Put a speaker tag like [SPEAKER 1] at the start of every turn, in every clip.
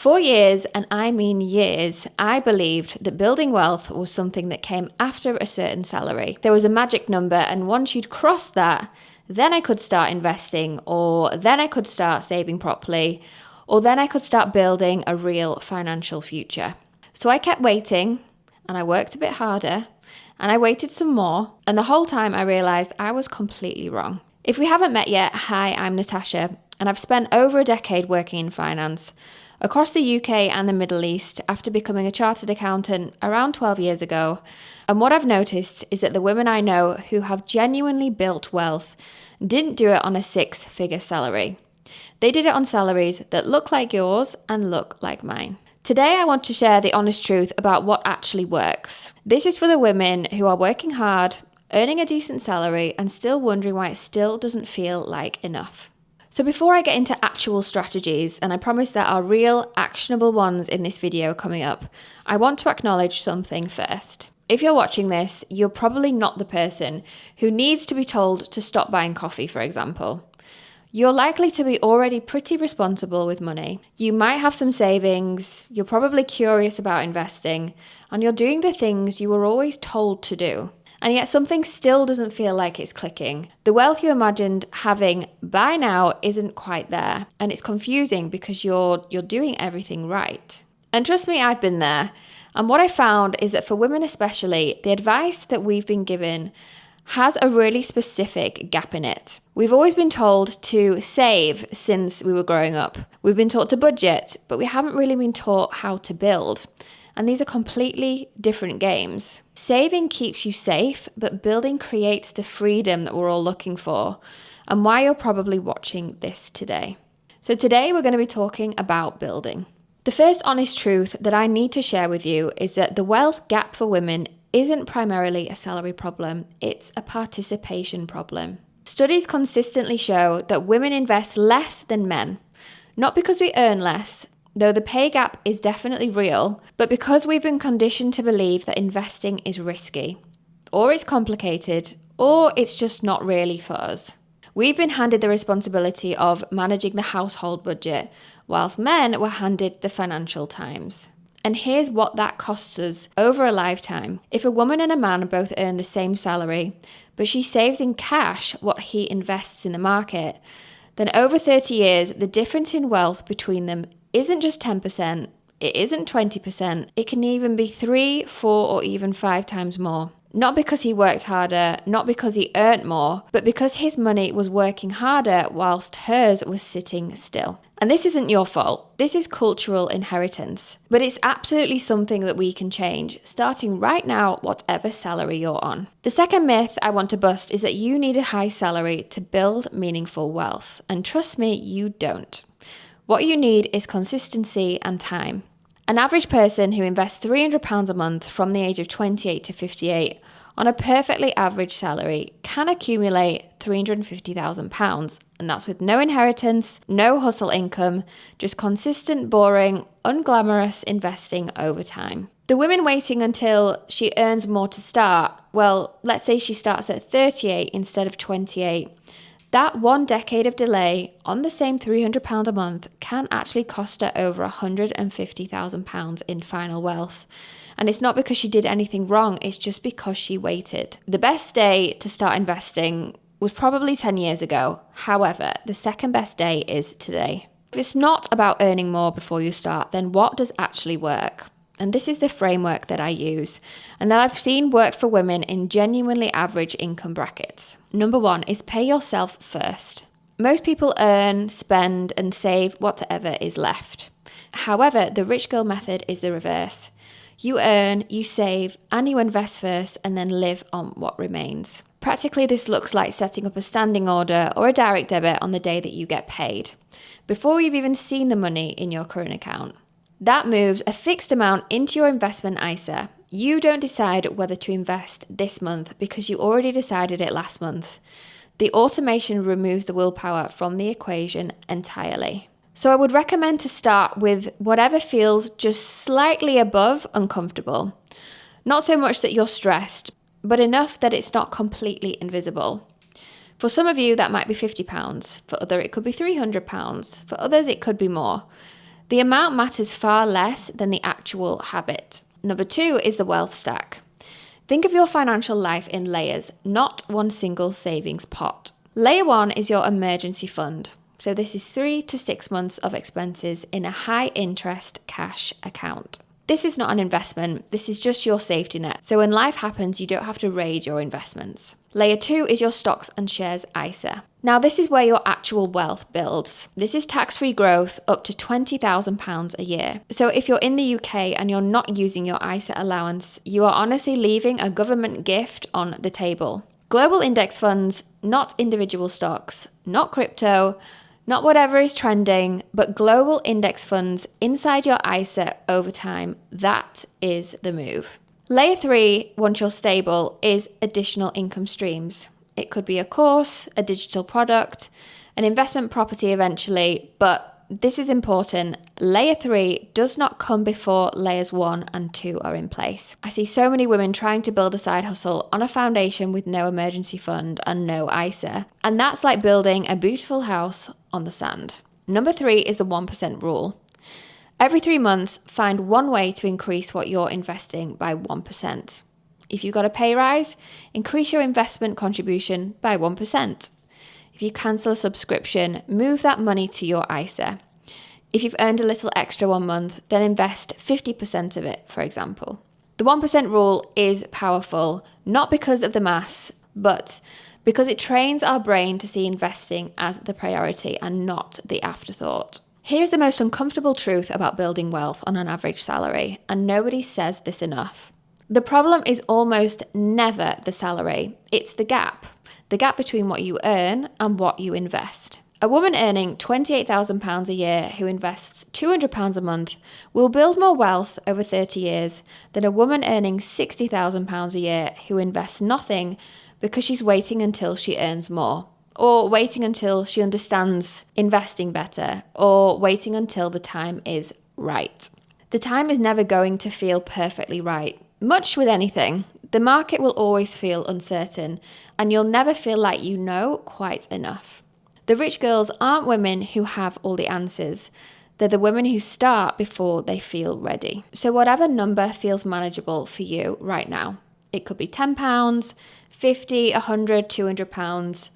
[SPEAKER 1] For years, and I mean years, I believed that building wealth was something that came after a certain salary. There was a magic number, and once you'd crossed that, then I could start investing, or then I could start saving properly, or then I could start building a real financial future. So I kept waiting, and I worked a bit harder, and I waited some more, and the whole time I realised I was completely wrong. If we haven't met yet, hi, I'm Natasha, and I've spent over a decade working in finance across the UK and the Middle East after becoming a chartered accountant around 12 years ago. And what I've noticed is that the women I know who have genuinely built wealth didn't do it on a 6-figure salary. They did it on salaries that look like yours and look like mine. Today, I want to share the honest truth about what actually works. This is for the women who are working hard, earning a decent salary, and still wondering why it still doesn't feel like enough. So before I get into actual strategies, and I promise there are real, actionable ones in this video coming up, I want to acknowledge something first. If you're watching this, you're probably not the person who needs to be told to stop buying coffee, for example. You're likely to be already pretty responsible with money. You might have some savings, you're probably curious about investing, and you're doing the things you were always told to do. And yet something still doesn't feel like it's clicking. The wealth you imagined having by now isn't quite there. And it's confusing because you're doing everything right. And trust me, I've been there. And what I found is that for women especially, the advice that we've been given has a really specific gap in it. We've always been told to save since we were growing up. We've been taught to budget, but we haven't really been taught how to build. And these are completely different games. Saving keeps you safe, but building creates the freedom that we're all looking for, and why you're probably watching this today. So today we're going to be talking about building. The first honest truth that I need to share with you is that the wealth gap for women isn't primarily a salary problem, it's a participation problem. Studies consistently show that women invest less than men, not because we earn less, though the pay gap is definitely real, but because we've been conditioned to believe that investing is risky, or it's complicated, or it's just not really for us. We've been handed the responsibility of managing the household budget, whilst men were handed the financial times. And here's what that costs us over a lifetime. If a woman and a man both earn the same salary, but she saves in cash what he invests in the market, then over 30 years, the difference in wealth between them isn't just 10%, it isn't 20%, it can even be 3, 4, or even 5 times more. Not because he worked harder, not because he earned more, but because his money was working harder whilst hers was sitting still. And this isn't your fault, this is cultural inheritance. But it's absolutely something that we can change, starting right now, whatever salary you're on. The second myth I want to bust is that you need a high salary to build meaningful wealth. And trust me, you don't. What you need is consistency and time. An average person who invests £300 a month from the age of 28 to 58 on a perfectly average salary can accumulate £350,000, and that's with no inheritance, no hustle income, just consistent, boring, unglamorous investing over time. The women waiting until she earns more to start, well, let's say she starts at 38 instead of 28, that 1 decade of delay on the same £300 a month can actually cost her over £150,000 in final wealth. And it's not because she did anything wrong, it's just because she waited. The best day to start investing was probably 10 years ago. However, the second best day is today. If it's not about earning more before you start, then what does actually work? And this is the framework that I use and that I've seen work for women in genuinely average income brackets. Number 1 is pay yourself first. Most people earn, spend, and save whatever is left. However, the rich girl method is the reverse. You earn, you save, and you invest first and then live on what remains. Practically, this looks like setting up a standing order or a direct debit on the day that you get paid, before you've even seen the money in your current account. That moves a fixed amount into your investment ISA. You don't decide whether to invest this month because you already decided it last month. The automation removes the willpower from the equation entirely. So I would recommend to start with whatever feels just slightly above uncomfortable. Not so much that you're stressed, but enough that it's not completely invisible. For some of you, that might be £50. For others, it could be £300. For others, it could be more. The amount matters far less than the actual habit. Number 2 is the wealth stack. Think of your financial life in layers, not one single savings pot. Layer 1 is your emergency fund. So this is 3 to 6 months of expenses in a high interest cash account. This is not an investment, this is just your safety net. So when life happens, you don't have to raid your investments. Layer 2 is your stocks and shares ISA. Now this is where your actual wealth builds. This is tax-free growth up to £20,000 a year. So if you're in the UK and you're not using your ISA allowance, you are honestly leaving a government gift on the table. Global index funds, not individual stocks, not crypto, not whatever is trending, but global index funds inside your ISA over time. That is the move. Layer 3, once you're stable, is additional income streams. It could be a course, a digital product, an investment property eventually, but this is important. Layer 3 does not come before layers 1 and 2 are in place. I see so many women trying to build a side hustle on a foundation with no emergency fund and no ISA. And that's like building a beautiful house on the sand. Number 3 is the 1% rule. Every 3 months, find one way to increase what you're investing by 1%. If you've got a pay rise, increase your investment contribution by 1%. If you cancel a subscription, move that money to your ISA. If you've earned a little extra one month, then invest 50% of it, for example. The 1% rule is powerful, not because of the maths, but because it trains our brain to see investing as the priority and not the afterthought. Here's the most uncomfortable truth about building wealth on an average salary, and nobody says this enough. The problem is almost never the salary, it's the gap between what you earn and what you invest. A woman earning £28,000 a year who invests £200 a month will build more wealth over 30 years than a woman earning £60,000 a year who invests nothing because she's waiting until she earns more, or waiting until she understands investing better, or waiting until the time is right. The time is never going to feel perfectly right. Much with anything, the market will always feel uncertain, and you'll never feel like you know quite enough. The rich girls aren't women who have all the answers. They're the women who start before they feel ready. So whatever number feels manageable for you right now, it could be £10, £50, £100, £200.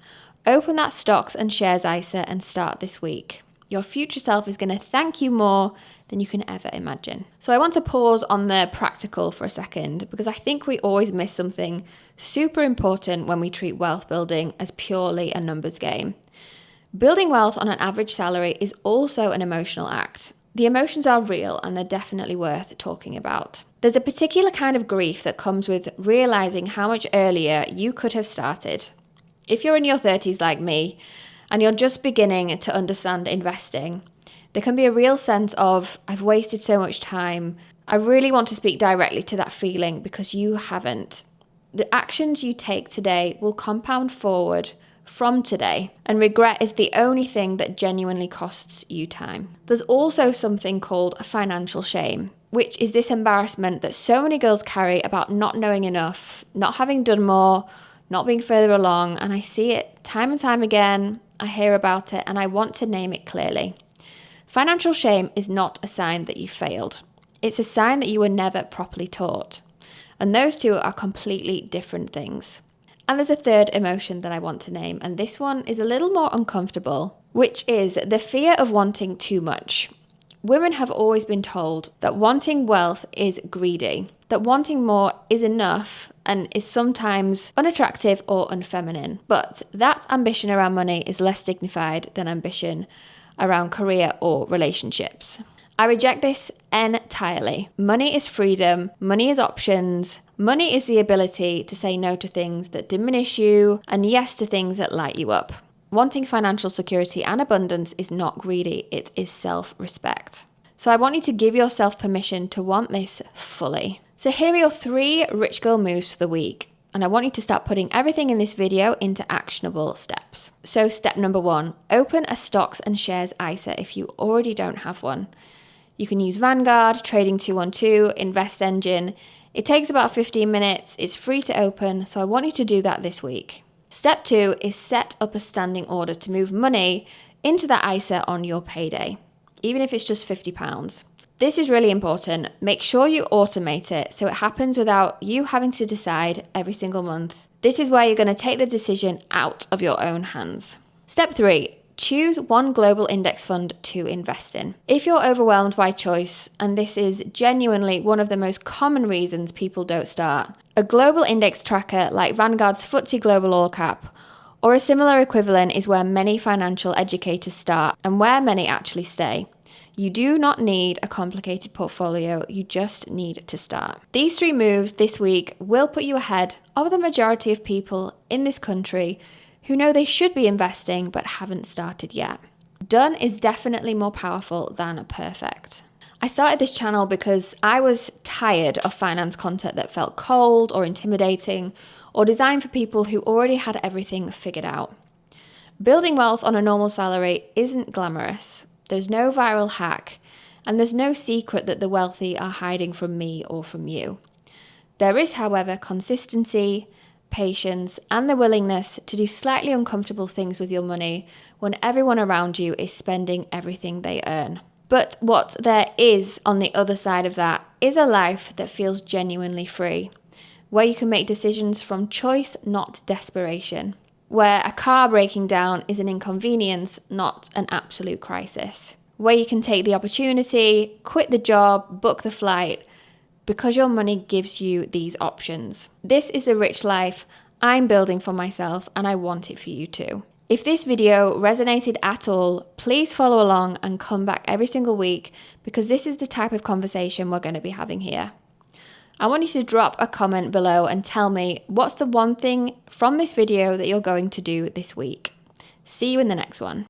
[SPEAKER 1] Open that stocks and shares ISA and start this week. Your future self is going to thank you more than you can ever imagine. So I want to pause on the practical for a second, because I think we always miss something super important when we treat wealth building as purely a numbers game. Building wealth on an average salary is also an emotional act. The emotions are real and they're definitely worth talking about. There's a particular kind of grief that comes with realizing how much earlier you could have started. If you're in your 30s like me, and you're just beginning to understand investing, there can be a real sense of, I've wasted so much time. I really want to speak directly to that feeling because you haven't. The actions you take today will compound forward from today, and regret is the only thing that genuinely costs you time. There's also something called financial shame, which is this embarrassment that so many girls carry about not knowing enough, not having done more, not being further along, and I see it time and time again. I hear about it and I want to name it clearly. Financial shame is not a sign that you failed. It's a sign that you were never properly taught. And those two are completely different things. And there's a third emotion that I want to name, and this one is a little more uncomfortable, which is the fear of wanting too much. Women have always been told that wanting wealth is greedy, that wanting more is enough and is sometimes unattractive or unfeminine. But that ambition around money is less dignified than ambition around career or relationships. I reject this entirely. Money is freedom, money is options, money is the ability to say no to things that diminish you and yes to things that light you up. Wanting financial security and abundance is not greedy, it is self-respect. So I want you to give yourself permission to want this fully. So here are your 3 rich girl moves for the week. And I want you to start putting everything in this video into actionable steps. So step number 1, open a stocks and shares ISA if you already don't have one. You can use Vanguard, Trading 212, Invest Engine. It takes about 15 minutes, it's free to open, so I want you to do that this week. Step 2 is set up a standing order to move money into that ISA on your payday. even if it's just £50. This is really important. Make sure you automate it so it happens without you having to decide every single month. This is where you're going to take the decision out of your own hands. Step 3. Choose one global index fund to invest in. If you're overwhelmed by choice, and this is genuinely one of the most common reasons people don't start, a global index tracker like Vanguard's FTSE Global All Cap or a similar equivalent is where many financial educators start and where many actually stay. You do not need a complicated portfolio, you just need to start. These 3 moves this week will put you ahead of the majority of people in this country who know they should be investing but haven't started yet. Done is definitely more powerful than perfect. I started this channel because I was tired of finance content that felt cold or intimidating or designed for people who already had everything figured out. Building wealth on a normal salary isn't glamorous. There's no viral hack, and there's no secret that the wealthy are hiding from me or from you. There is, however, consistency, patience, and the willingness to do slightly uncomfortable things with your money when everyone around you is spending everything they earn. But what there is on the other side of that is a life that feels genuinely free, where you can make decisions from choice, not desperation, where a car breaking down is an inconvenience, not an absolute crisis, where you can take the opportunity, quit the job, book the flight, because your money gives you these options. This is the rich life I'm building for myself, and I want it for you too. If this video resonated at all, please follow along and come back every single week, because this is the type of conversation we're going to be having here. I want you to drop a comment below and tell me what's the one thing from this video that you're going to do this week. See you in the next one.